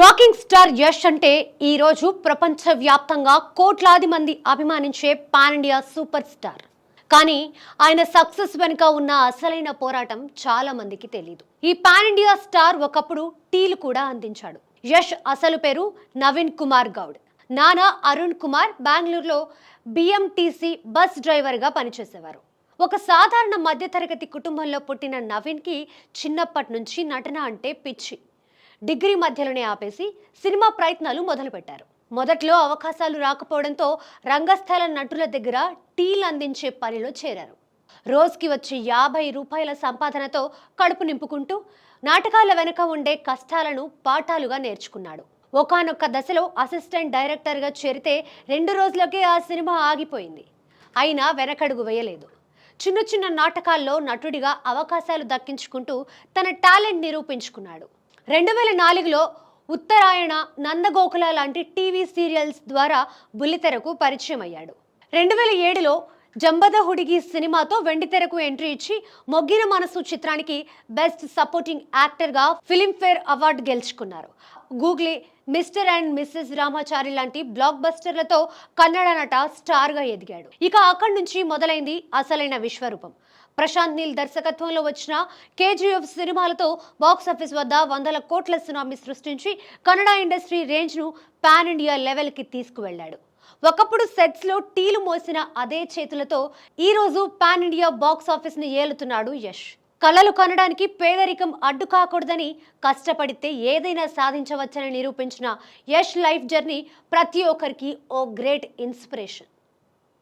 Rocking star Yash అంటే ఈ రోజు ప్రపంచవ్యాప్తంగా కోట్లాది మంది అభిమానించే పాన్ ఇండియా సూపర్ స్టార్. కానీ ఆయన సక్సెస్ వెనుక ఉన్న అసలైన పోరాటం చాలా మందికి తెలియదు. ఈ పాన్ ఇండియా స్టార్ ఒకప్పుడు టీలు కూడా అందించాడు. యష్ అసలు పేరు నవీన్ కుమార్ గౌడ్. నాన్న అరుణ్ కుమార్ బెంగళూరులో బిఎంటీసీ బస్ డ్రైవర్గా పనిచేసేవారు. ఒక సాధారణ మధ్యతరగతి కుటుంబంలో పుట్టిన నవీన్కి చిన్నప్పటి నుంచి నటన అంటే పిచ్చి. డిగ్రీ మధ్యలోనే ఆపేసి సినిమా ప్రయత్నాలు మొదలుపెట్టారు. మొదట్లో అవకాశాలు రాకపోవడంతో రంగస్థల నటుల దగ్గర టీలు అందించే పనిలో చేరారు. రోజుకి వచ్చి 50 రూపాయల సంపాదనతో కడుపు నింపుకుంటూ నాటకాల వెనుక ఉండే కష్టాలను పాఠాలుగా నేర్చుకున్నాడు. ఒకానొక దశలో అసిస్టెంట్ డైరెక్టర్గా చేరితే 2 రోజులకే ఆ సినిమా ఆగిపోయింది. అయినా వెనకడుగు వేయలేదు. చిన్న చిన్న నాటకాల్లో నటుడిగా అవకాశాలు దక్కించుకుంటూ తన టాలెంట్ నిరూపించుకున్నాడు. 2004లో ఉత్తరాయణ, నందగోకుల లాంటి టీవీ సీరియల్స్ ద్వారా బుల్లితెరకు పరిచయం అయ్యాడు. 2007లో జంబద హుడిగి సినిమాతో వెండితెరకు ఎంట్రీ ఇచ్చి మొగ్గిన మనసు చిత్రానికి బెస్ట్ సపోర్టింగ్ యాక్టర్గా ఫిలింఫేర్ అవార్డు గెలుచుకున్నారు. Googly, Mr and Mrs Ramachari లాంటి బ్లాక్ బస్టర్లతో కన్నడ నట స్టార్గా ఎదిగాడు. ఇక అక్కడి నుంచి మొదలైంది అసలైన విశ్వరూపం. ప్రశాంత్ నీల్ దర్శకత్వంలో వచ్చిన కేజీఎఫ్ సినిమాలతో బాక్సాఫీస్ వద్ద 100 కోట్ల సునామీ సృష్టించి కన్నడ ఇండస్ట్రీ రేంజ్ను పాన్ ఇండియా లెవెల్కి తీసుకువెళ్లాడు. ఒకప్పుడు సెట్స్లో టీలు మోసిన అదే చేతులతో ఈరోజు పాన్ ఇండియా బాక్సాఫీస్ని ఏలుతున్నాడు యష్. కళలు కనడానికి పేదరికం అడ్డు కాకూడదని కష్టపడితే ఏదైనా సాధించవచ్చని నిరూపించిన యష్ లైఫ్ జర్నీ ప్రతి ఒక్కరికి ఓ గ్రేట్ ఇన్స్పిరేషన్.